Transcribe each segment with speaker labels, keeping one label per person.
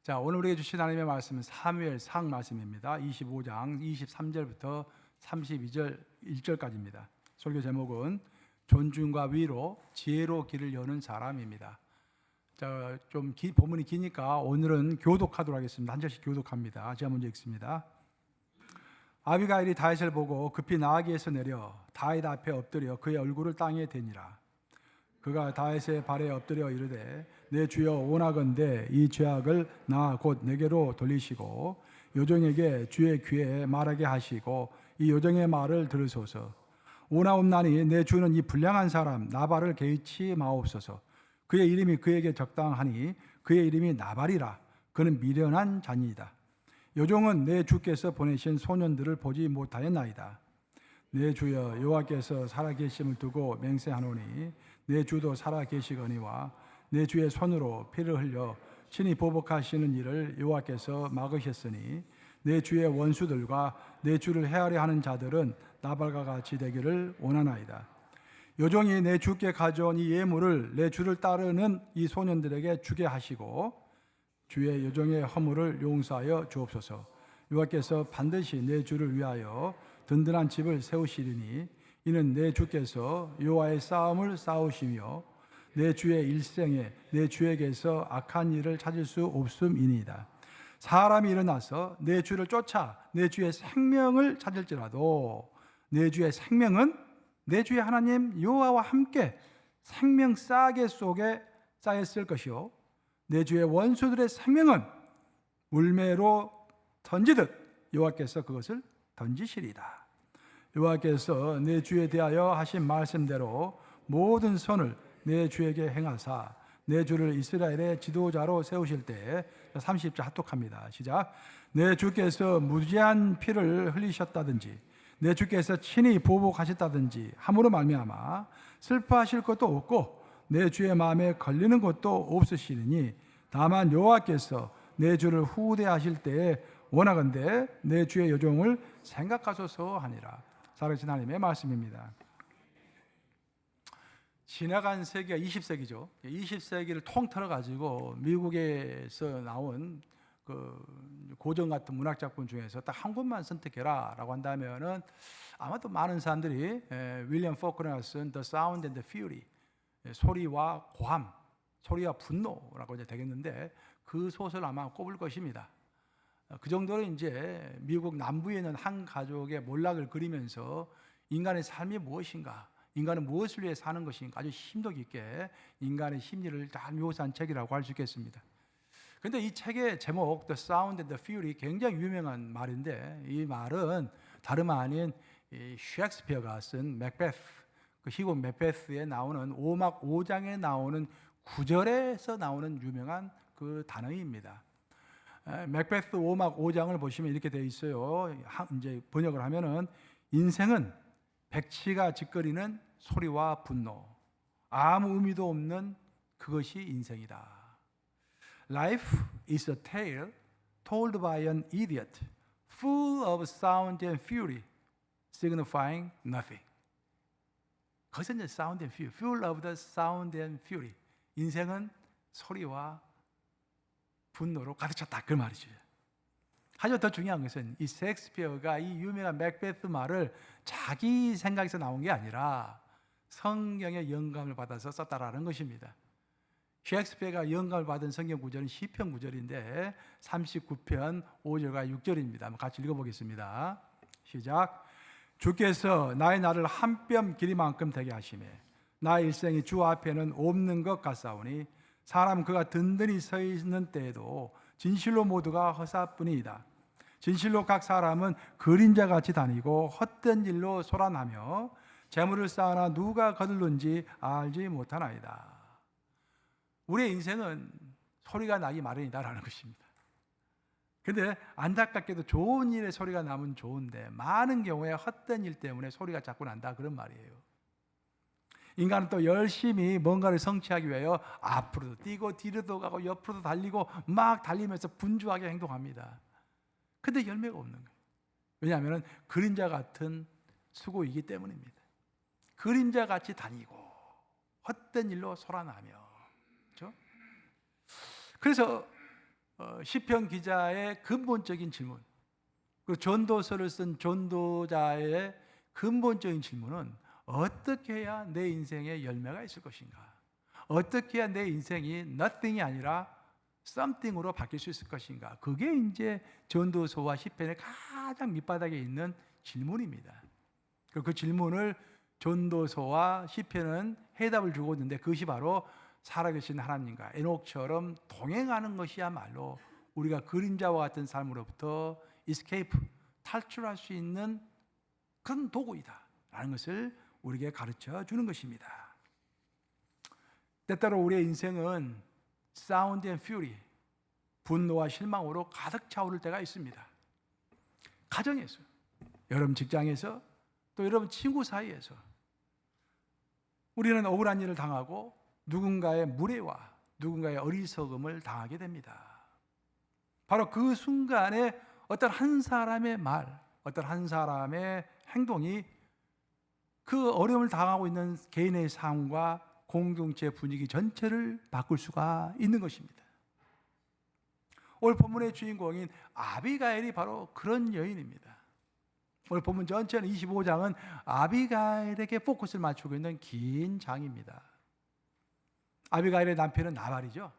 Speaker 1: 자, 오늘 우리에게 주신 하나님의 말씀은 사무엘상 말씀입니다. 25장 23절부터 32절 1절까지입니다. 설교 제목은 존중과 위로, 지혜로 길을 여는 사람입니다. 자, 좀 본문이 기니까 오늘은 교독하도록 하겠습니다. 한 절씩 교독합니다. 제가 먼저 읽습니다. 아비가일이 다윗을 보고 급히 나아기에서 내려 다윗 앞에 엎드려 그의 얼굴을 땅에 대니라. 그가 다윗의 발에 엎드려 이르되 내 주여 원하건대 이 죄악을 나 곧 내게로 돌리시고 요정에게 주의 귀에 말하게 하시고 이 요정의 말을 들으소서. 오나옵나니 내 주는 이 불량한 사람 나발을 개의치 마옵소서. 그의 이름이 그에게 적당하니 그의 이름이 나발이라. 그는 미련한 자니이다. 요종은 내 주께서 보내신 소년들을 보지 못하였나이다. 내 주여 여호와께서 살아계심을 두고 맹세하노니 내 주도 살아계시거니와 내 주의 손으로 피를 흘려 친히 보복하시는 일을 여호와께서 막으셨으니 내 주의 원수들과 내 주를 헤아려 하는 자들은 나발과 같이 되기를 원하나이다. 요종이 내 주께 가져온 이 예물을 내 주를 따르는 이 소년들에게 주게 하시고 주의 요종의 허물을 용서하여 주옵소서. 여호와께서 반드시 내 주를 위하여 든든한 집을 세우시리니 이는 내 주께서 여호와의 싸움을 싸우시며 내 주의 일생에 내 주에게서 악한 일을 찾을 수 없음이니이다. 사람이 일어나서 내 주를 쫓아 내 주의 생명을 찾을지라도 내 주의 생명은 내 주의 하나님 여호와와 함께 생명 싸개 속에 쌓였을 것이요 내 주의 원수들의 생명은 물매로 던지듯 여호와께서 그것을 던지시리이다. 여호와께서 내 주에 대하여 하신 말씀대로 모든 선을 내 주에게 행하사 내 주를 이스라엘의 지도자로 세우실 때 30절 합독합니다. 시작. 내 주께서 무지한 피를 흘리셨다든지 내 주께서 친히 보복하셨다든지 함으로 말미암아 슬퍼하실 것도 없고 내 주의 마음에 걸리는 것도 없으시리니 다만 여호와께서 내 주를 후대하실 때에 원하건대 내 주의 요종을 생각하소서 하니라. 살아계신 하나님의 말씀입니다. 지나간 세기가 20세기죠. 20세기를 통틀어 가지고 미국에서 나온 그 고전 같은 문학 작품 중에서 딱 한 권만 선택해라라고 한다면은 아마도 많은 사람들이 윌리엄 포크너가 쓴 The Sound and the Fury, 소리와 고함, 소리와 분노라고 이제 되겠는데 그 소설 아마 꼽을 것입니다. 그 정도로 이제 미국 남부에 있는 한 가족의 몰락을 그리면서 인간의 삶이 무엇인가, 인간은 무엇을 위해 사는 것인가 아주 심도 깊게 인간의 심리를 다 묘사한 책이라고 할 수 있겠습니다. 그런데 이 책의 제목 The Sound and the Fury 굉장히 유명한 말인데 이 말은 다름 아닌 셰익스피어가 쓴 맥베스, 그 희곡 맥베스에 나오는 5막 5장에 나오는 구절에서 나오는 유명한 그 단어입니다. 맥베스 5막 5장을 보시면 이렇게 되어 있어요. 이제 번역을 하면은 인생은 백치가 짓거리는 소리와 분노, 아무 의미도 없는 그것이 인생이다. Life is a tale told by an idiot, full of sound and fury, signifying nothing. 거기서 이제 sound and fury, full of the sound and fury. 인생은 소리와 분노로 가득 찼다 그 말이죠. 하지만 더 중요한 것은 이 셰익스피어가 이 유명한 맥베스 말을 자기 생각에서 나온 게 아니라 성경의 영감을 받아서 썼다라는 것입니다. 셰익스피어가 영감을 받은 성경 구절은 시편 구절인데 39편 5절과 6절입니다. 한번 같이 읽어보겠습니다. 시작. 주께서 나의 날을 한 뼘 길이만큼 되게 하시매 나의 일생이 주 앞에는 없는 것 같사오니 사람 그가 든든히 서 있는 때에도 진실로 모두가 허사뿐이다. 진실로 각 사람은 그림자같이 다니고 헛된 일로 소란하며 재물을 쌓으나 누가 거둘는지 알지 못하나이다. 우리의 인생은 소리가 나기 마련이다라는 것입니다. 그런데 안타깝게도 좋은 일에 소리가 나면 좋은데 많은 경우에 헛된 일 때문에 소리가 자꾸 난다 그런 말이에요. 인간은 또 열심히 뭔가를 성취하기 위하여 앞으로도 뛰고 뒤로도 가고 옆으로도 달리고 막 달리면서 분주하게 행동합니다. 근데 열매가 없는 거예요. 왜냐하면 그림자 같은 수고이기 때문입니다. 그림자 같이 다니고 헛된 일로 소란하며, 그렇죠? 그래서 시편 기자의 근본적인 질문, 그 전도서를 쓴 전도자의 근본적인 질문은 어떻게 해야 내 인생에 열매가 있을 것인가? 어떻게 해야 내 인생이 nothing이 아니라 something으로 바뀔 수 있을 것인가? 그게 이제 전도서와 시편의 가장 밑바닥에 있는 질문입니다. 그 질문을 전도서와 시편은 해답을 주고 있는데, 그것이 바로 살아계신 하나님과 에녹처럼 동행하는 것이야말로 우리가 그림자와 같은 삶으로부터 escape, 탈출할 수 있는 그런 도구이다 라는 것을 우리에게 가르쳐 주는 것입니다. 때때로 우리의 인생은 사운드 앤 퓨리, 분노와 실망으로 가득 차오를 때가 있습니다. 가정에서, 여러분 직장에서, 또 여러분 친구 사이에서 우리는 억울한 일을 당하고 누군가의 무례와 누군가의 어리석음을 당하게 됩니다. 바로 그 순간에 어떤 한 사람의 말, 어떤 한 사람의 행동이 그 어려움을 당하고 있는 개인의 삶과 공동체 분위기 전체를 바꿀 수가 있는 것입니다. 오늘 본문의 주인공인 아비가일이 바로 그런 여인입니다. 오늘 본문 전체는 25장은 아비가일에게 포커스를 맞추고 있는 긴 장입니다. 아비가일의 남편은 나발이죠.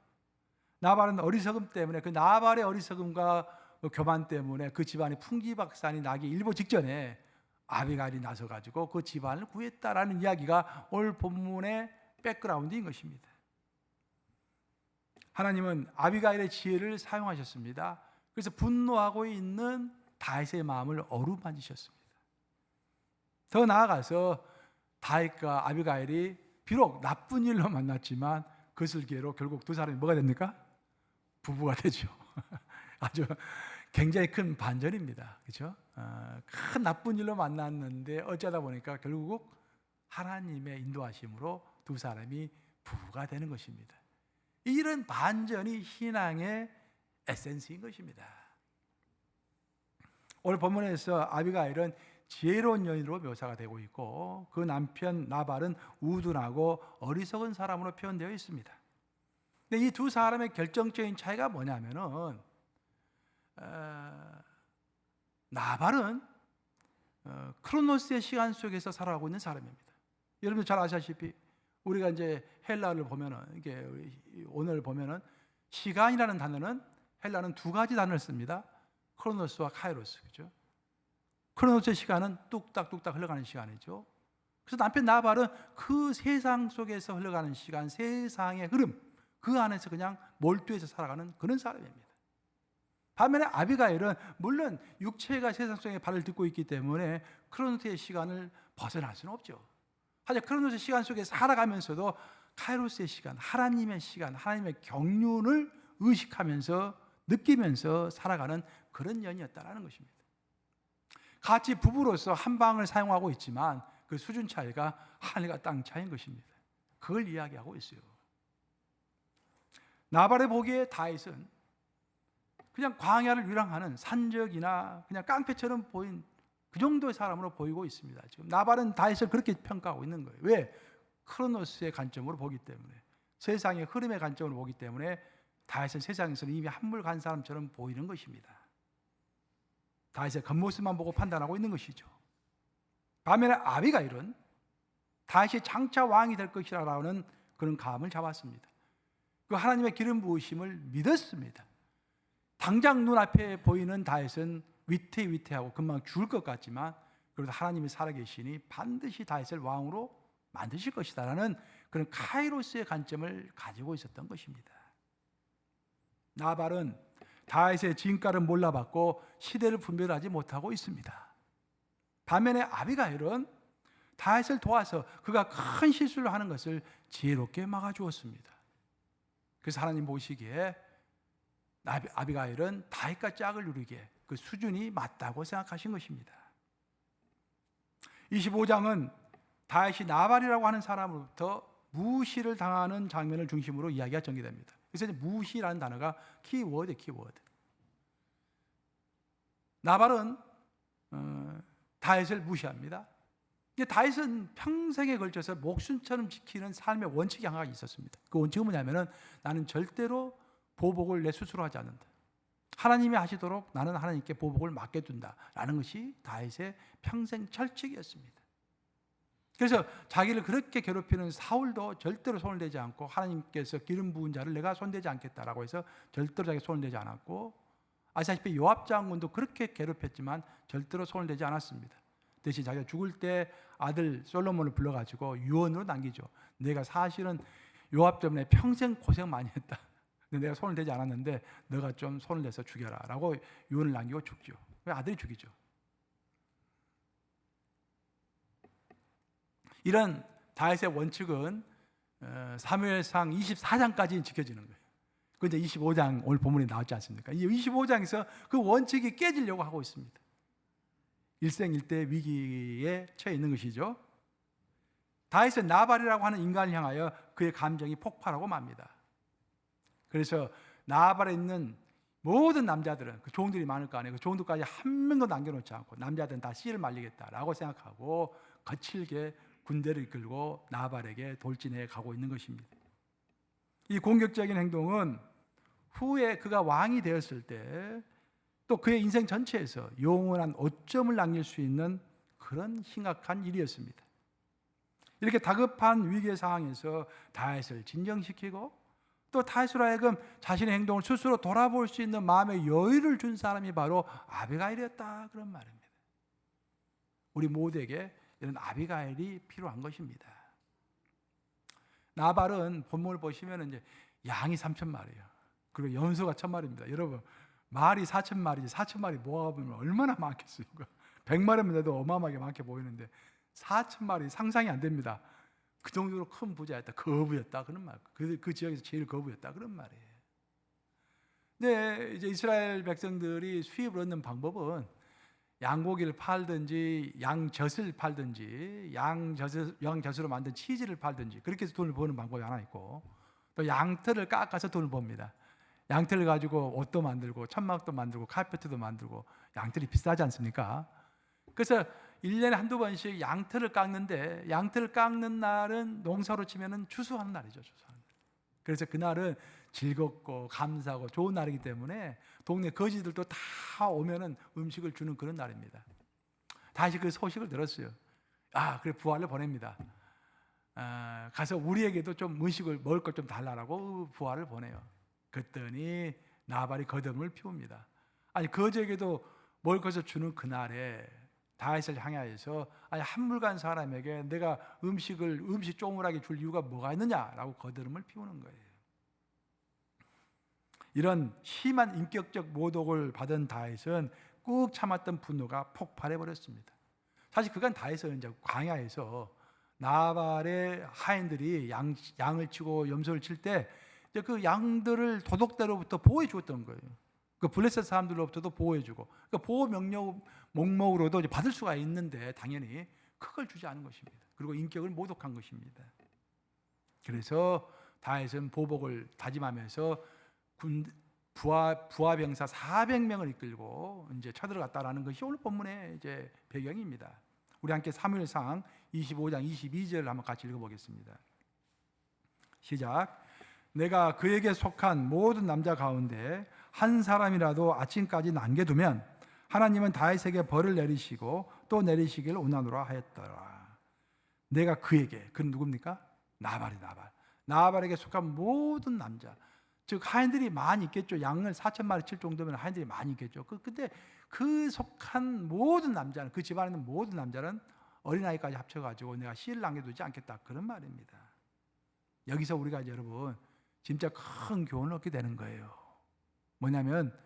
Speaker 1: 나발은 어리석음 때문에, 그 나발의 어리석음과 교만 때문에 그 집안이 풍기박산이 나기 일보 직전에 아비가일이 나서가지고 그 집안을 구했다라는 이야기가 오늘 본문의 백그라운드인 것입니다. 하나님은 아비가일의 지혜를 사용하셨습니다. 그래서 분노하고 있는 다윗의 마음을 어루만지셨습니다. 더 나아가서 다윗과 아비가일이 비록 나쁜 일로 만났지만 그것을 계기로 결국 두 사람이 뭐가 됩니까? 부부가 되죠. 아주 굉장히 큰 반전입니다. 그렇죠? 큰 나쁜 일로 만났는데 어쩌다 보니까 결국 하나님의 인도하심으로 두 사람이 부부가 되는 것입니다. 이런 반전이 신앙의 에센스인 것입니다. 오늘 본문에서 아비가일은 지혜로운 여인으로 묘사가 되고 있고, 그 남편 나발은 우둔하고 어리석은 사람으로 표현되어 있습니다. 근데 이 두 사람의 결정적인 차이가 뭐냐면은 나발은 크로노스의 시간 속에서 살아가고 있는 사람입니다. 여러분 잘 아시다시피 우리가 이제 헬라를 보면은, 이게 오늘 보면은 시간이라는 단어는 헬라는 두 가지 단어를 씁니다. 크로노스와 카이로스, 그죠? 크로노스의 시간은 뚝딱뚝딱 흘러가는 시간이죠. 그래서 남편 나발은 그 세상 속에서 흘러가는 시간, 세상의 흐름, 그 안에서 그냥 몰두해서 살아가는 그런 사람입니다. 반면에 아비가일은 물론 육체가 세상 속에 발을 딛고 있기 때문에 크로노스의 시간을 벗어날 수는 없죠. 하지만 크로노스의 시간 속에 살아가면서도 카이로스의 시간, 하나님의 시간, 하나님의 경륜을 의식하면서 느끼면서 살아가는 그런 연이었다라는 것입니다. 같이 부부로서 한 방을 사용하고 있지만 그 수준 차이가 하늘과 땅 차이인 것입니다. 그걸 이야기하고 있어요. 나발의 보기에 다윗은 그냥 광야를 유랑하는 산적이나 그냥 깡패처럼 보인 그 정도의 사람으로 보이고 있습니다. 지금 나발은 다윗을 그렇게 평가하고 있는 거예요. 왜? 크로노스의 관점으로 보기 때문에, 세상의 흐름의 관점으로 보기 때문에 다윗은 세상에서는 이미 한물 간 사람처럼 보이는 것입니다. 다윗의 겉모습만 보고 판단하고 있는 것이죠. 반면에 아비가일은 다윗이 장차 왕이 될 것이라는 그런 감을 잡았습니다. 그 하나님의 기름 부으심을 믿었습니다. 당장 눈앞에 보이는 다윗은 위태위태하고 금방 죽을 것 같지만 그래도 하나님이 살아계시니 반드시 다윗을 왕으로 만드실 것이다라는 그런 카이로스의 관점을 가지고 있었던 것입니다. 나발은 다윗의 진가를 몰라봤고 시대를 분별하지 못하고 있습니다. 반면에 아비가일은 다윗을 도와서 그가 큰 실수를 하는 것을 지혜롭게 막아주었습니다. 그래서 하나님 보시기에 아비가일은 다윗과 짝을 이루기에 그 수준이 맞다고 생각하신 것입니다. 25장은 다윗이 나발이라고 하는 사람으로부터 무시를 당하는 장면을 중심으로 이야기가 전개됩니다. 그래서 무시라는 단어가 키워드. 나발은 다윗을 무시합니다. 근데 다윗은 평생에 걸쳐서 목숨처럼 지키는 삶의 원칙이 하나가 있었습니다. 그 원칙은 뭐냐면은 나는 절대로 보복을 내 스스로 하지 않는다. 하나님이 하시도록 나는 하나님께 보복을 맡겨둔다라는 것이 다윗의 평생 철칙이었습니다. 그래서 자기를 그렇게 괴롭히는 사울도 절대로 손을 대지 않고, 하나님께서 기름 부은 자를 내가 손대지 않겠다라고 해서 절대로 자기 손을 대지 않았고, 아시다시피 요압 장군도 그렇게 괴롭혔지만 절대로 손을 대지 않았습니다. 대신 자기가 죽을 때 아들 솔로몬을 불러가지고 유언으로 남기죠. 내가 사실은 요압 때문에 평생 고생 많이 했다. 근데 내가 손을 대지 않았는데 너가 좀 손을 대서 죽여라 라고 유언을 남기고 죽죠. 아들이 죽이죠. 이런 다윗의 원칙은 사무엘상 24장까지 지켜지는 거예요. 그 이제 25장 오늘 본문에 나왔지 않습니까? 이 25장에서 그 원칙이 깨지려고 하고 있습니다. 일생일대 위기에 처해 있는 것이죠. 다윗은 나발이라고 하는 인간을 향하여 그의 감정이 폭발하고 맙니다. 그래서 나발에 있는 모든 남자들은, 그 종들이 많을 거 아니에요. 그 종들까지 한 명도 남겨놓지 않고 남자들은 다 씨를 말리겠다라고 생각하고 거칠게 군대를 이끌고 나발에게 돌진해 가고 있는 것입니다. 이 공격적인 행동은 후에 그가 왕이 되었을 때 또 그의 인생 전체에서 영원한 오점을 남길 수 있는 그런 심각한 일이었습니다. 이렇게 다급한 위기의 상황에서 다윗을 진정시키고 또 다윗으로 하여금 자신의 행동을 스스로 돌아볼 수 있는 마음의 여유를 준 사람이 바로 아비가일이었다, 그런 말입니다. 우리 모두에게 이런 아비가일이 필요한 것입니다. 나발은 본문을 보시면 이제 양이 3,000마리예요. 그리고 연소가 1,000마리입니다. 여러분, 말이 4,000마리지 4,000마리 모아보면 얼마나 많겠어요. 100마리면 돼도 어마어마하게 많게 보이는데 4,000마리 상상이 안 됩니다. 그 정도로 큰 부자였다, 거부였다 그런 말. 그 지역에서 제일 거부였다 그런 말이에요. 네, 이제 이스라엘 백성들이 수입을 얻는 방법은 양고기를 팔든지 양젖을 팔든지 양젖으로 만든 치즈를 팔든지 그렇게 해서 돈을 버는 방법이 하나 있고, 또 양털을 깎아서 돈을 법니다. 양털을 가지고 옷도 만들고 천막도 만들고 카페트도 만들고, 양털이 비싸지 않습니까? 그래서 1년에 한두 번씩 양털을 깎는데, 양털을 깎는 날은 농사로 치면은 추수하는 날이죠. 추수하는 날. 그래서 그날은 즐겁고 감사하고 좋은 날이기 때문에 동네 거지들도 다 오면은 음식을 주는 그런 날입니다. 다시 그 소식을 들었어요. 그래 부하를 보냅니다. 가서 우리에게도 좀 음식을 먹을 것 좀 달라라고 부하를 보내요. 그랬더니 나발이 거듭을 피웁니다. 아니 거지에게도 먹을 것을 주는 그날에 다윗을 향하여서, 아니 한물간 사람에게 내가 음식 쪼물하게 줄 이유가 뭐가 있느냐라고 거드름을 피우는 거예요. 이런 심한 인격적 모독을 받은 다윗은 꾹 참았던 분노가 폭발해 버렸습니다. 사실 그간 다윗은 이제 광야에서 나발의 하인들이 양을 치고 염소를 칠 때 이제 그 양들을 도둑들로부터 보호해 주었던 거예요. 그 블레셋 사람들로부터도 보호해주고, 그 보호 명령 목록으로도 받을 수가 있는데 당연히 그걸 주지 않은 것입니다. 그리고 인격을 모독한 것입니다. 그래서 다윗은 보복을 다짐하면서 부하 병사 400명을 이끌고 이제 쳐들어갔다라는 것이 오늘 본문의 이제 배경입니다. 우리 함께 사무엘상 25장 22절을 한번 같이 읽어보겠습니다. 시작. 내가 그에게 속한 모든 남자 가운데 한 사람이라도 아침까지 남겨두면 하나님은 다윗에게 벌을 내리시고 또 내리시길 원하노라 하였더라. 내가 그에게, 그는 누굽니까? 나발에게 속한 모든 남자, 즉 하인들이 많이 있겠죠. 양을 4,000마리 칠 정도면 하인들이 많이 있겠죠. 근데 그 속한 모든 남자는, 그 집안에 있는 모든 남자는 어린아이까지 합쳐가지고 내가 씨를 남겨두지 않겠다, 그런 말입니다. 여기서 우리가 여러분 진짜 큰 교훈을 얻게 되는 거예요. 뭐냐면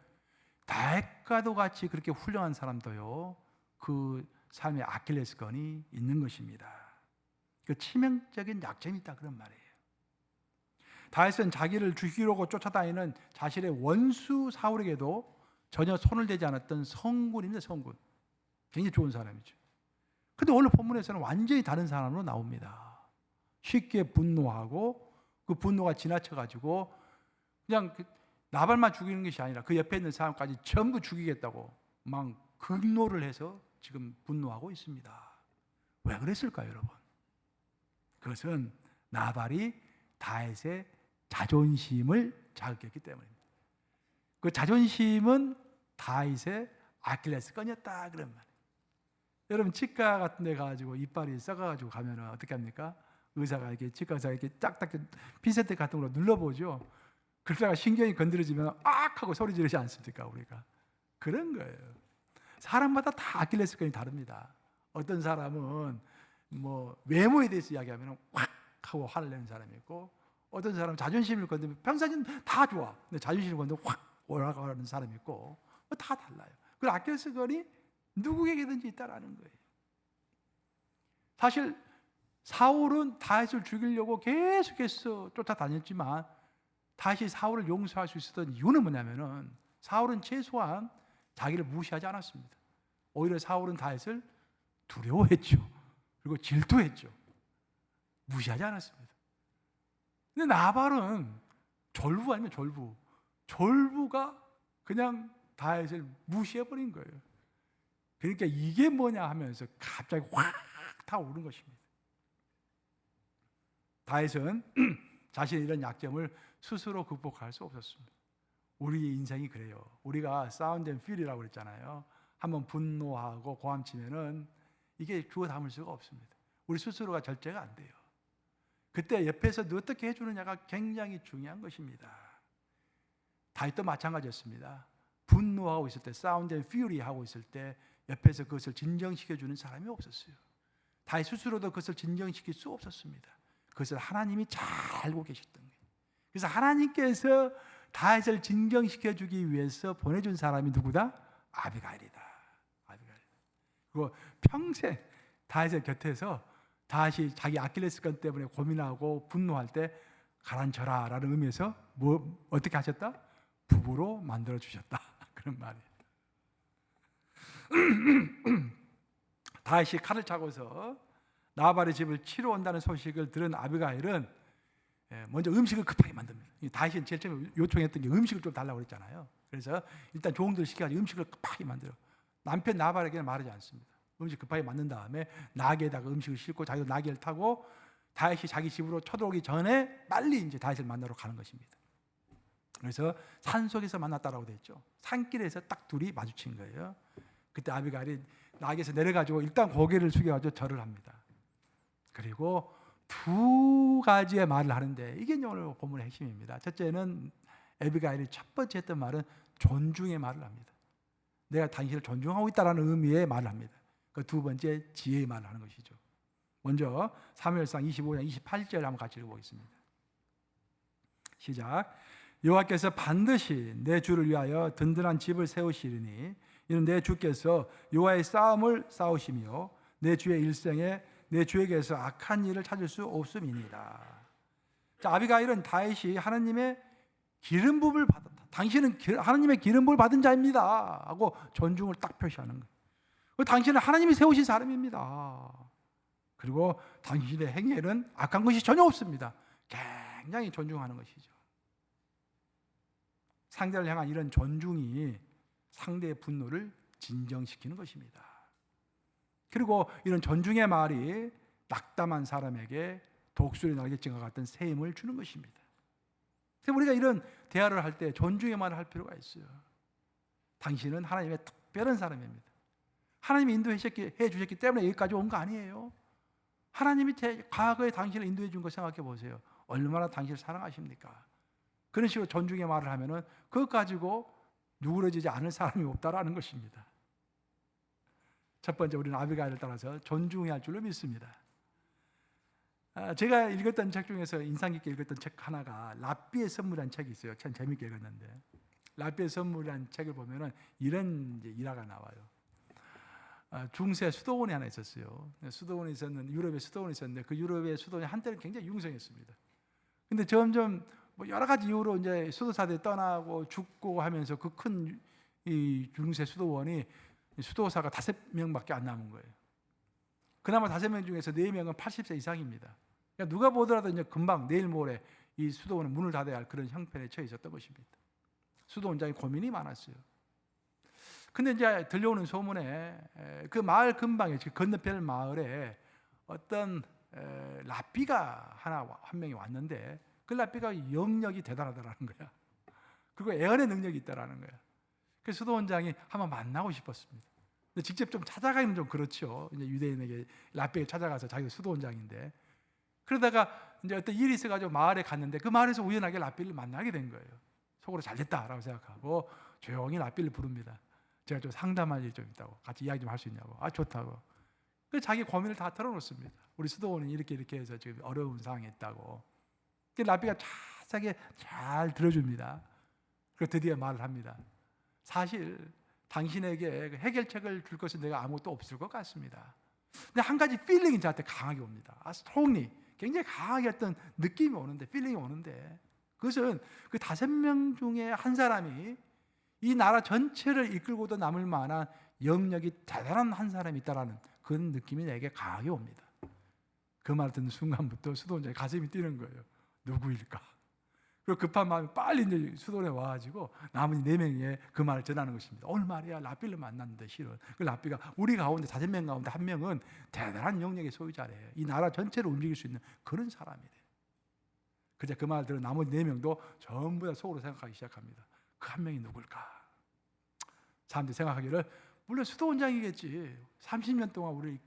Speaker 1: 다윗과도 같이 그렇게 훌륭한 사람도요, 그 삶의 아킬레스건이 있는 것입니다. 그 치명적인 약점이 있다, 그런 말이에요. 다윗은 자기를 죽이려고 쫓아다니는 자신의 원수 사울에게도 전혀 손을 대지 않았던 성군입니다. 성군. 굉장히 좋은 사람이죠. 근데 오늘 본문에서는 완전히 다른 사람으로 나옵니다. 쉽게 분노하고 그 분노가 지나쳐가지고 그냥 나발만 죽이는 것이 아니라 그 옆에 있는 사람까지 전부 죽이겠다고 막 극노를 해서 지금 분노하고 있습니다. 왜 그랬을까요, 여러분? 그것은 나발이 다윗의 자존심을 자극했기 때문입니다. 그 자존심은 다윗의 아킬레스건이었다 그런 말이에요. 여러분 치과 같은 데 가가지고 이빨이 썩어가지고 가면은 어떻게 합니까? 의사가 이렇게 치과 의사가 이렇게 짝딱 핀세트 같은 걸로 눌러보죠. 그러다가 신경이 건드려지면 악 하고 소리 지르지 않습니까? 우리가 그런 거예요. 사람마다 다 아킬레스건이 다릅니다. 어떤 사람은 뭐 외모에 대해서 이야기하면 확 하고 화를 내는 사람이 있고, 어떤 사람은 자존심을 건드리면 평소에는 다 좋아, 근데 자존심을 건드리면 확 올라가는 사람이 있고, 다 달라요. 그 아킬레스건이 누구에게든지 있다라는 거예요. 사실 사울은 다윗을 죽이려고 계속해서 쫓아다녔지만 다윗이 사울을 용서할 수 있었던 이유는 뭐냐면은 사울은 최소한 자기를 무시하지 않았습니다. 오히려 사울은 다윗을 두려워했죠. 그리고 질투했죠. 무시하지 않았습니다. 근데 나발은 졸부 아니면 졸부. 졸부가 그냥 다윗을 무시해버린 거예요. 그러니까 이게 뭐냐 하면서 갑자기 확 타오른 것입니다. 다윗은 자신의 이런 약점을 스스로 극복할 수 없었습니다. 우리의 인생이 그래요. 우리가 사운드 앤 퓨리라고 그랬잖아요. 한번 분노하고 고함치면은 이게 주워 담을 수가 없습니다. 우리 스스로가 절제가 안 돼요. 그때 옆에서 어떻게 해주느냐가 굉장히 중요한 것입니다. 다윗도 마찬가지였습니다. 분노하고 있을 때, 사운드 앤 퓨리 하고 있을 때 옆에서 그것을 진정시켜주는 사람이 없었어요. 다윗 스스로도 그것을 진정시킬 수 없었습니다. 그것을 하나님이 잘 알고 계셨던 거예요. 그래서 하나님께서 다윗을 진정시켜주기 위해서 보내준 사람이 누구다? 아비가일이다. 그리고 평생 다윗의 곁에서 다윗이 자기 아킬레스건 때문에 고민하고 분노할 때 가라앉혀라 라는 의미에서 어떻게 하셨다? 부부로 만들어 주셨다 그런 말이에요. 다윗이 칼을 차고서 나발의 집을 치러 온다는 소식을 들은 아비가일은 먼저 음식을 급하게 만듭니다. 다윗이 제일 처음에 요청했던 게 음식을 좀 달라고 그랬잖아요. 그래서 일단 종들 시켜가지고 음식을 급하게 만들어. 남편 나발에게는 말하지 않습니다. 음식 급하게 만든 다음에 나귀에다가 음식을 싣고 자기도 나귀를 타고 다윗이 자기 집으로 쳐들어오기 전에 빨리 이제 다윗을 만나러 가는 것입니다. 그래서 산속에서 만났다라고 되어 있죠. 산길에서 딱 둘이 마주친 거예요. 그때 아비가일이 나귀에서 내려가지고 일단 고개를 숙여가지고 절을 합니다. 그리고 두 가지의 말을 하는데 이게 오늘 본문의 핵심입니다. 첫째는 아비가일이 첫 번째 했던 말은 존중의 말을 합니다. 내가 당신을 존중하고 있다는 의미의 말을 합니다. 그 두 번째 지혜의 말을 하는 것이죠. 먼저 사무엘상 25장 28절 한번 같이 읽어보겠습니다. 시작. 여호와께서 반드시 내 주를 위하여 든든한 집을 세우시리니 이는 내 주께서 여호와의 싸움을 싸우시며 내 주의 일생에 내 주에게서 악한 일을 찾을 수 없음이니이다. 자, 아비가일은 다윗이 하나님의 기름 부음을 받았다. 당신은 하나님의 기름 부음을 받은 자입니다 하고 존중을 딱 표시하는 거예요. 당신은 하나님이 세우신 사람입니다. 그리고 당신의 행위에는 악한 것이 전혀 없습니다. 굉장히 존중하는 것이죠. 상대를 향한 이런 존중이 상대의 분노를 진정시키는 것입니다. 그리고 이런 존중의 말이 낙담한 사람에게 독수리 날개짓과 같은 새 힘을 주는 것입니다. 그래서 우리가 이런 대화를 할 때 존중의 말을 할 필요가 있어요. 당신은 하나님의 특별한 사람입니다. 하나님이 인도해 주셨기 때문에 여기까지 온 거 아니에요. 하나님이 과거에 당신을 인도해 준 거 생각해 보세요. 얼마나 당신을 사랑하십니까? 그런 식으로 존중의 말을 하면은 그것 가지고 누그러지지 않을 사람이 없다라는 것입니다. 첫 번째, 우리는 아비가일을 따라서 존중해야 할 줄로 믿습니다. 제가 읽었던 책 중에서 인상 깊게 읽었던 책 하나가 라삐의 선물이라는 책이 있어요. 참 재밌게 읽었는데 라삐의 선물이라는 책을 보면은 이런 일화가 나와요. 중세 수도원이 하나 있었어요. 수도원이 있었는데 유럽에 수도원이 있었는데 그 유럽의 수도원이 한때는 굉장히 융성했습니다. 근데 점점 뭐 여러 가지 이유로 이제 수도사들이 떠나고 죽고 하면서 그 큰 이 중세 수도원이 수도사가 5명밖에 안 남은 거예요. 그나마 5명 중에서 4명은 80세 이상입니다. 그러니까 누가 보더라도 이제 금방 내일 모레 이 수도원은 문을 닫아야 할 그런 형편에 처해 있었던 것입니다. 수도원장이 고민이 많았어요. 근데 이제 들려오는 소문에 그 마을 근방에 건너편 마을에 어떤 랍비가 한 명이 왔는데 그 랍비가 영역이 대단하다라는 거야. 그리고 애언의 능력이 있다라는 거예요. 그래서 수도 원장이 한번 만나고 싶었습니다. 근데 직접 좀 찾아가기는 좀 그렇죠. 이제 유대인에게 라삐를 찾아가서 자기가 수도 원장인데, 그러다가 이제 어떤 일이 있어가지고 마을에 갔는데 그 마을에서 우연하게 라삐를 만나게 된 거예요. 속으로 잘됐다라고 생각하고 조용히 라삐를 부릅니다. 제가 좀 상담할 일이 좀 있다고, 같이 이야기 좀 할 수 있냐고. 아, 좋다고. 그래서 자기 고민을 다 털어놓습니다. 우리 수도원은 이렇게 해서 지금 어려운 상황에 있다고. 라삐가 자세하게 잘 들어줍니다. 그리고 드디어 말을 합니다. 사실 당신에게 해결책을 줄 것은 내가 아무것도 없을 것 같습니다. 근데 한 가지 필링이 저한테 강하게 옵니다. 스트롱리, 굉장히 강하게 어떤 느낌이 오는데, 필링이 오는데, 그것은 그 5명 중에 한 사람이 이 나라 전체를 이끌고도 남을 만한 영역이 대단한 한 사람이 있다라는 그런 느낌이 내게 강하게 옵니다. 그 말을 듣는 순간부터 수도원장의 가슴이 뛰는 거예요. 누구일까? 그리고 급한 마음이 빨리 이제 수도원에 와가지고 남은 4명에 그 말을 전하는 것입니다. 오늘 말이야, 라삐를 만났는데 실은 그 라삐가 우리 가운데 5명 가운데 1명은 대단한 영역의 소유자래. 이 나라 전체를 움직일 수 있는 그런 사람이래. 그제 그 말을 들은 나머지 4명도 전부 다 속으로 생각하기 시작합니다. 그 1명이 누굴까? 사람들이 생각하기를 물론 수도원장이겠지. 30년 동안 우리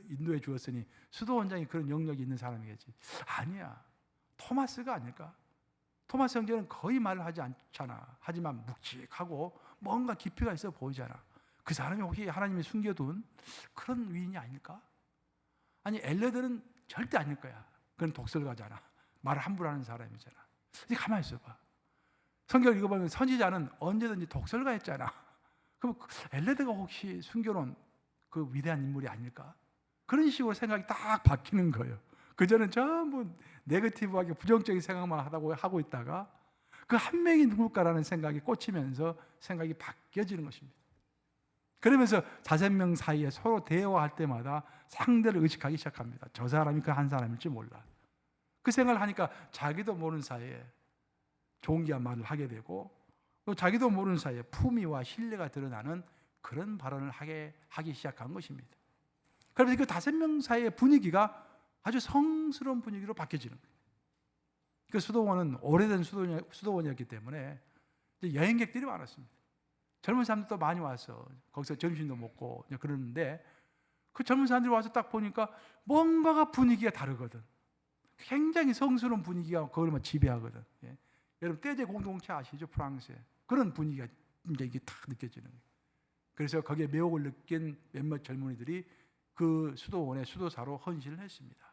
Speaker 1: 인도에 주었으니 수도원장이 그런 영역이 있는 사람이겠지. 아니야. 토마스가 아닐까? 토마스 형제는 거의 말을 하지 않잖아. 하지만 묵직하고 뭔가 깊이가 있어 보이잖아. 그 사람이 혹시 하나님이 숨겨둔 그런 위인이 아닐까? 아니, 엘레들은 절대 아닐 거야. 그건 독설가잖아. 말을 함부로 하는 사람이잖아. 이제 가만히 있어봐. 성경을 읽어보면 선지자는 언제든지 독설가였잖아. 그럼 엘레드가 혹시 숨겨놓은 그 위대한 인물이 아닐까? 그런 식으로 생각이 딱 바뀌는 거예요. 그전엔 전부 네거티브하게 부정적인 생각만 하고 있다가 그 1명이 누굴까라는 생각이 꽂히면서 생각이 바뀌어지는 것입니다. 그러면서 5명 사이에 서로 대화할 때마다 상대를 의식하기 시작합니다. 저 사람이 그 한 사람일지 몰라. 그 생각을 하니까 자기도 모르는 사이에 존귀한 말을 하게 되고, 또 자기도 모르는 사이에 품위와 신뢰가 드러나는 그런 발언을 하기 시작한 것입니다. 그러면서 그 5명 사이의 분위기가 아주 성스러운 분위기로 바뀌어지는 거예요. 그 수도원은 오래된 수도원이었기 때문에 여행객들이 많았습니다. 젊은 사람들도 많이 와서 거기서 점심도 먹고 그러는데, 그 젊은 사람들이 와서 딱 보니까 뭔가가 분위기가 다르거든. 굉장히 성스러운 분위기가 그걸 지배하거든. 예. 여러분 떼제 공동체 아시죠? 프랑스에 그런 분위기가 이제 이게 딱 느껴지는 거예요. 그래서 거기에 매혹을 느낀 몇몇 젊은이들이 그 수도원의 수도사로 헌신을 했습니다.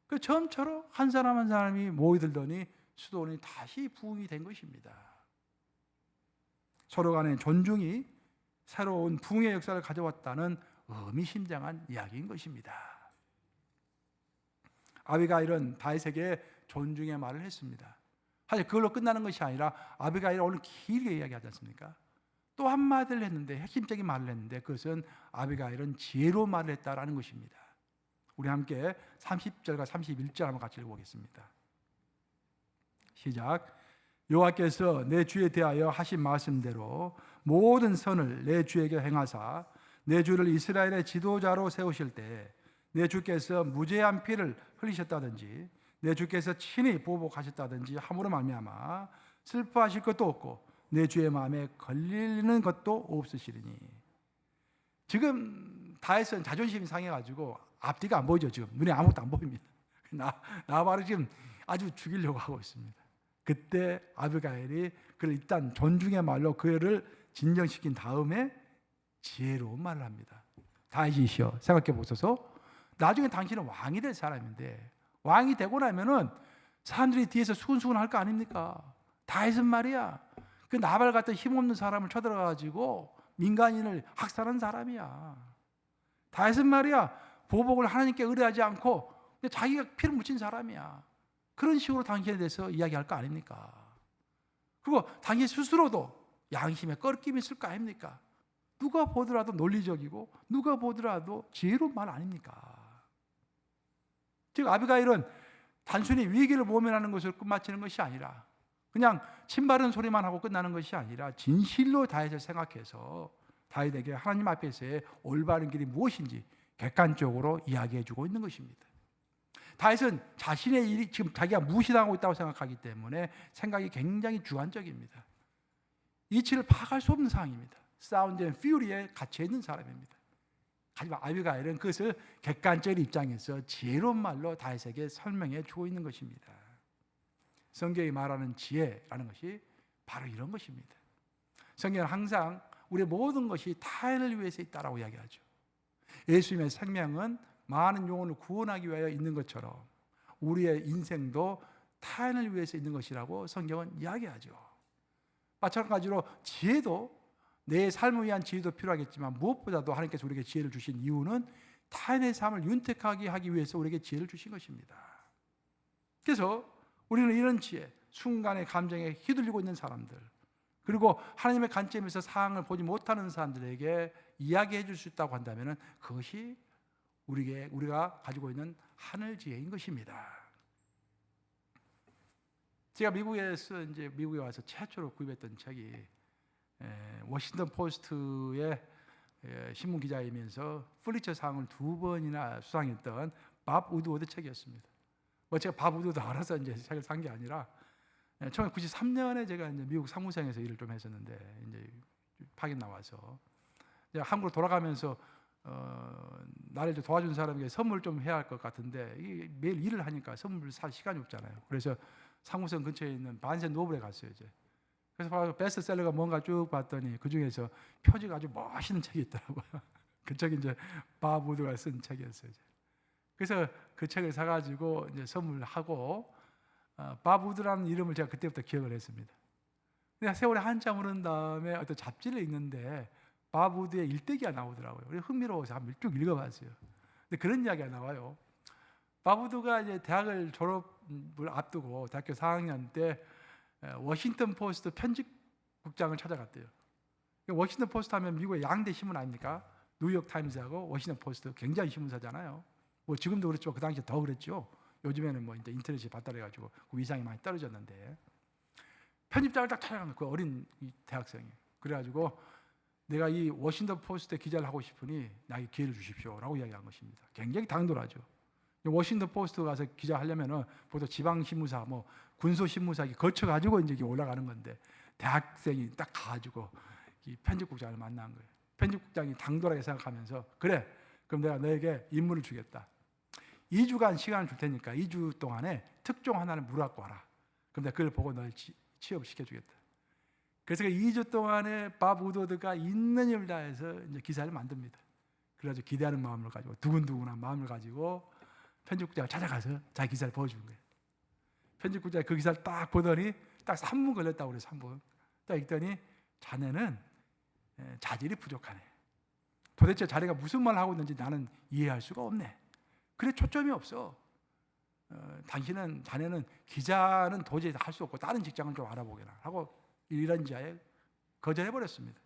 Speaker 1: 그 처음처럼 한 사람 한 사람이 모이들더니 수도원이 다시 부흥이 된 것입니다. 서로 간의 존중이 새로운 부흥의 역사를 가져왔다는 의미심장한 이야기인 것입니다. 아비가일은 다윗에게 존중의 말을 했습니다. 사실 그걸로 끝나는 것이 아니라 아비가일은 오늘 길게 이야기하지 않습니까? 또 한마디를 했는데, 핵심적인 말을 했는데, 그것은 아비가일은 지혜로운 말을 했다라는 것입니다. 우리 함께 30절과 31절 한번 같이 읽어보겠습니다. 시작. 여호와께서 내 주에 대하여 하신 말씀대로 모든 선을 내 주에게 행하사 내 주를 이스라엘의 지도자로 세우실 때 내 주께서 무죄한 피를 흘리셨다든지 내 주께서 친히 보복하셨다든지 함으로 말미암아 슬퍼하실 것도 없고 내 주의 마음에 걸리는 것도 없으시리니. 지금 다윗은 자존심이 상해가지고 앞뒤가 안 보이죠. 지금 눈에 아무것도 안 보입니다. 나발을 지금 아주 죽이려고 하고 있습니다. 그때 아비가일이 그를 일단 존중의 말로 그를 진정시킨 다음에 지혜로운 말을 합니다. 다윗이시여, 생각해 보소서. 나중에 당신은 왕이 될 사람인데, 왕이 되고 나면은 사람들이 뒤에서 수근수근 할 거 아닙니까? 다윗은 말이야, 그 나발 같은 힘없는 사람을 쳐들어가지고 민간인을 학살한 사람이야. 다윗은 말이야, 보복을 하나님께 의뢰하지 않고 자기가 피를 묻힌 사람이야. 그런 식으로 당신에 대해서 이야기할 거 아닙니까? 그리고 당신 스스로도 양심에 꺼림이 있을 거 아닙니까? 누가 보더라도 논리적이고 누가 보더라도 지혜로운 말 아닙니까? 즉 아비가일은 단순히 위기를 모면하는 것을 끝마치는 것이 아니라, 그냥 침바른 소리만 하고 끝나는 것이 아니라 진실로 다윗을 생각해서 다윗에게 하나님 앞에서의 올바른 길이 무엇인지 객관적으로 이야기해주고 있는 것입니다. 다윗은 자신의 일이 지금 자기가 무시당하고 있다고 생각하기 때문에 생각이 굉장히 주관적입니다. 이치를 파악할 수 없는 상황입니다. 사운드 앤 퓨리에 갇혀 있는 사람입니다. 하지만 아비가일은 그것을 객관적인 입장에서 지혜로운 말로 다윗에게 설명해 주고 있는 것입니다. 성경이 말하는 지혜라는 것이 바로 이런 것입니다. 성경은 항상 우리의 모든 것이 타인을 위해서 있다라고 이야기하죠. 예수님의 생명은 많은 영혼을 구원하기 위하여 있는 것처럼 우리의 인생도 타인을 위해서 있는 것이라고 성경은 이야기하죠. 마찬가지로 지혜도 내 삶을 위한 지혜도 필요하겠지만 무엇보다도 하나님께서 우리에게 지혜를 주신 이유는 타인의 삶을 윤택하게 하기 위해서 우리에게 지혜를 주신 것입니다. 그래서 우리는 이런 지혜, 순간의 감정에 휘둘리고 있는 사람들, 그리고 하나님의 관점에서 상황을 보지 못하는 사람들에게 이야기해 줄 수 있다고 한다면 그것이 우리가 가지고 있는 하늘 지혜인 것입니다. 제가 미국에 와서 최초로 구입했던 책이 워싱턴 포스트의 신문 기자이면서 풀리처상을 2번이나 수상했던 밥 우드워드 책이었습니다. 제가 밥 우드워드 알아서 이제 책을 산 게 아니라 1993년에 제가 이제 미국 사무소에서 일을 좀 했었는데 이제 파견 나와서 이제 한국으로 돌아가면서 나를 좀 도와준 사람에게 선물 좀 해야 할 것 같은데 매일 일을 하니까 선물을 살 시간이 없잖아요. 그래서 사무소 근처에 있는 반센 노블에 갔어요. 이제 그래서 베스트셀러가 뭔가 쭉 봤더니 그 중에서 표지가 아주 멋있는 책이 있더라고요. 그 책이 이제 밥 우드가 쓴 책이었어요. 그래서 그 책을 사가지고 이제 선물하고 밥 우드라는 이름을 제가 그때부터 기억을 했습니다. 근데 세월이 한참 흐른 다음에 어떤 잡지를 읽는데 밥 우드의 일대기가 나오더라고요. 그래서 흥미로워서 한번 쭉 읽어봤어요. 근데 그런 이야기가 나와요. 밥 우드가 이제 대학을 졸업을 앞두고 대학교 4학년 때 워싱턴 포스트 편집국장을 찾아갔대요. 워싱턴 포스트 하면 미국의 양대 신문 아닙니까? 뉴욕 타임즈하고 워싱턴 포스트 굉장히 신문사잖아요. 지금도 그렇지만 그 당시에 더 그랬죠. 요즘에는 이제 인터넷이 발달해가지고 그 위상이 많이 떨어졌는데 편집장을 딱 찾아간 거예요. 그 어린 대학생이. 그래가지고 내가 이 워싱턴 포스트에 기자를 하고 싶으니 나에게 기회를 주십시오라고 이야기한 것입니다. 굉장히 당돌하죠. 워싱턴 포스트 가서 기자하려면은 보통 지방 신문사, 군소 신문사 거쳐가지고 이제 올라가는 건데 대학생이 딱 가가지고 이 편집국장을 만난 거예요. 편집국장이 당돌하게 생각하면서 그래, 그럼 내가 너에게 임무를 주겠다. 2주간 시간을 줄 테니까 2주 동안에 특종 하나를 물어갖고 와라. 그럼 내가 그걸 보고 너를 취업을 시켜주겠다. 그래서 2주 동안에 밥 우드워드가 있는 힘을 다해서 이제 기사를 만듭니다. 그래가지고 기대하는 마음을 가지고 두근두근한 마음을 가지고 편집국장을 찾아가서 자기 기사를 보여준 거예요. 편집국장이 그 기사를 딱 보더니 딱 3분 걸렸다고 그래요. 3분. 딱 읽더니 자네는 자질이 부족하네. 도대체 자네가 무슨 말을 하고 있는지 나는 이해할 수가 없네. 그래 초점이 없어. 자네는 기자는 도저히 할 수 없고 다른 직장을 좀 알아보게라 하고 이런 자에 거절해버렸습니다.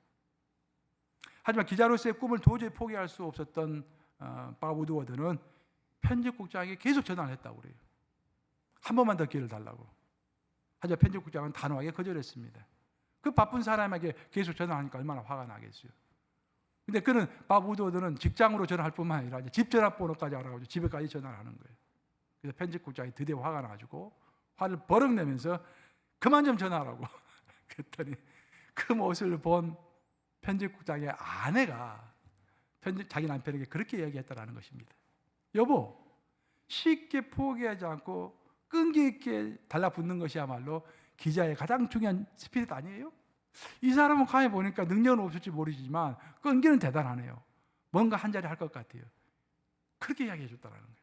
Speaker 1: 하지만 기자로서의 꿈을 도저히 포기할 수 없었던 밥 우드워드는 편집국장에게 계속 전화를 했다고 그래요. 한 번만 더 기회를 달라고. 하지만 편집국장은 단호하게 거절했습니다. 그 바쁜 사람에게 계속 전화하니까 얼마나 화가 나겠어요. 근데 그는 밥 우드워드는 직장으로 전화할 뿐만 아니라 집 전화번호까지 알아가지고 집에까지 전화를 하는 거예요. 그래서 편집국장이 드디어 화가 나가지고 화를 버럭 내면서 그만 좀 전화하라고. 그랬더니 그 모습을 본 편집국장의 아내가 자기 남편에게 그렇게 이야기했다라는 것입니다. 여보, 쉽게 포기하지 않고 끈기 있게 달라붙는 것이야말로 기자의 가장 중요한 스피릿 아니에요? 이 사람은 가만히 보니까 능력은 없을지 모르지만 끈기는 대단하네요. 뭔가 한 자리 할 것 같아요. 그렇게 이야기해 줬다라는 거예요.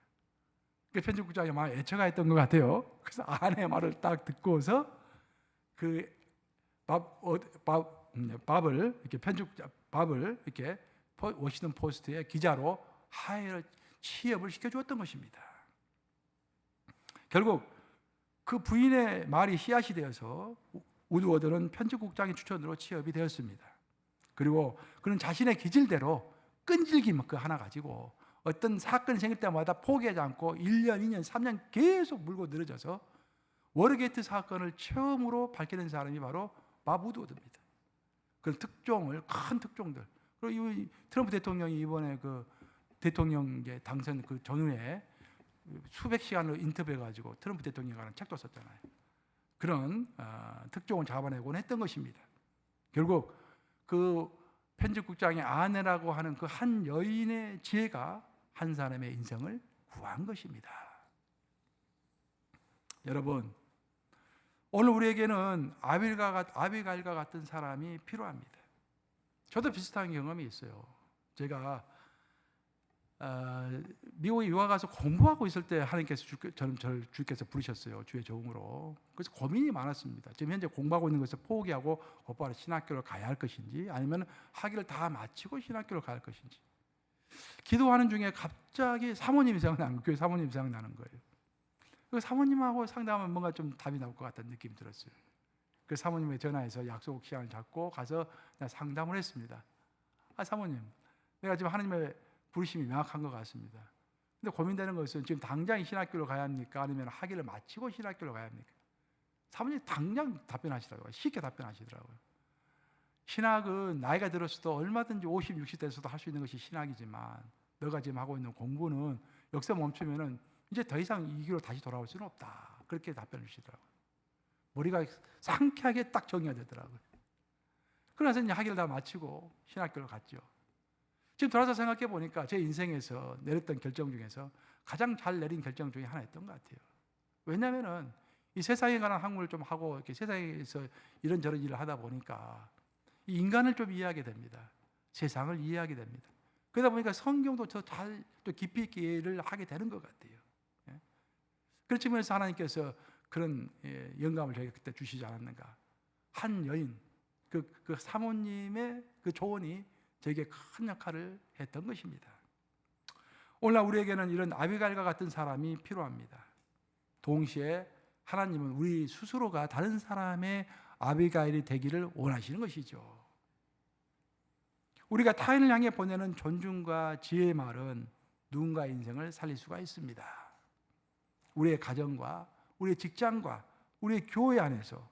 Speaker 1: 그 편집국장이 막 애처가 했던 것 같아요. 그래서 아내의 말을 딱 듣고서 밥을 이렇게 워싱턴 포스트의 기자로 취업을 시켜주었던 것입니다. 결국 그 부인의 말이 씨앗이 되어서 우드워드는 편집국장의 추천으로 취업이 되었습니다. 그리고 그는 자신의 기질대로 끈질김 그 하나 가지고 어떤 사건이 생길 때마다 포기하지 않고 1년, 2년, 3년 계속 물고 늘어져서 워터게이트 사건을 처음으로 밝혀낸 사람이 바로 밥 우드워드입니다. 그 큰 특종들. 그리고 이 트럼프 대통령이 이번에 그 대통령계 당선 그 전후에 수백 시간을 인터뷰해가지고 트럼프 대통령에 관한 책도 썼잖아요. 그런 특종을 잡아내곤 했던 것입니다. 결국 그 편집국장의 아내라고 하는 그 한 여인의 지혜가 한 사람의 인생을 구한 것입니다. 여러분, 오늘 우리에게는 아비가일과 같은 사람이 필요합니다. 저도 비슷한 경험이 있어요. 제가 미국에 유학 가서 공부하고 있을 때 하나님께서 저를 주께서 부르셨어요. 주의 종으로. 그래서 고민이 많았습니다. 지금 현재 공부하고 있는 것을 포기하고 곧바로 신학교를 가야 할 것인지, 아니면 학위를 다 마치고 신학교를 가야 할 것인지. 기도하는 중에 갑자기 사모님이 생각나는 거예요. 교회 사모님이 생각나는 거예요. 그 사모님하고 상담하면 뭔가 좀 답이 나올 것 같다는 느낌이 들었어요. 그 사모님에 전화해서 약속 시간을 잡고 가서 상담을 했습니다. 사모님, 내가 지금 하나님의 부르심이 명확한 것 같습니다. 근데 고민되는 것은 지금 당장 신학교로 가야 합니까? 아니면 학위를 마치고 신학교로 가야 합니까? 사모님이 당장 답변하시더라고요. 쉽게 답변하시더라고요. 신학은 나이가 들었어도 얼마든지 50, 60 돼서도 할 수 있는 것이 신학이지만, 너가 지금 하고 있는 공부는 여기서 멈추면은 이제 더 이상 이 길로 다시 돌아올 수는 없다. 그렇게 답변을 주시더라고요. 머리가 상쾌하게 딱 정리가 되더라고요. 그러나서 이제 학위를 다 마치고 신학교를 갔죠. 지금 돌아서 생각해 보니까 제 인생에서 내렸던 결정 중에서 가장 잘 내린 결정 중에 하나였던 것 같아요. 왜냐하면은 이 세상에 관한 학문을 좀 하고 이렇게 세상에서 이런저런 일을 하다 보니까 이 인간을 좀 이해하게 됩니다. 세상을 이해하게 됩니다. 그러다 보니까 성경도 더 잘 또 깊이 있게 이해를 하게 되는 것 같아요. 그런 측면에서 하나님께서 그런 영감을 저에게 그때 주시지 않았는가. 한 여인, 그 사모님의 그 조언이 저에게 큰 역할을 했던 것입니다. 오늘날 우리에게는 이런 아비가일과 같은 사람이 필요합니다. 동시에 하나님은 우리 스스로가 다른 사람의 아비가일이 되기를 원하시는 것이죠. 우리가 타인을 향해 보내는 존중과 지혜의 말은 누군가의 인생을 살릴 수가 있습니다. 우리의 가정과 우리의 직장과 우리의 교회 안에서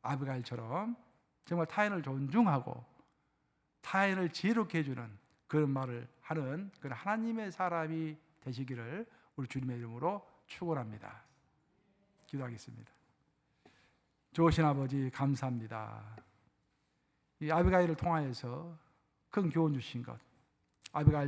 Speaker 1: 아비가일처럼 정말 타인을 존중하고 타인을 지혜롭게 해주는 그런 말을 하는 그런 하나님의 사람이 되시기를 우리 주님의 이름으로 축원합니다. 기도하겠습니다. 좋으신 아버지 감사합니다. 이 아비가일을 통하여서 큰 교훈 주신 것, 아비가일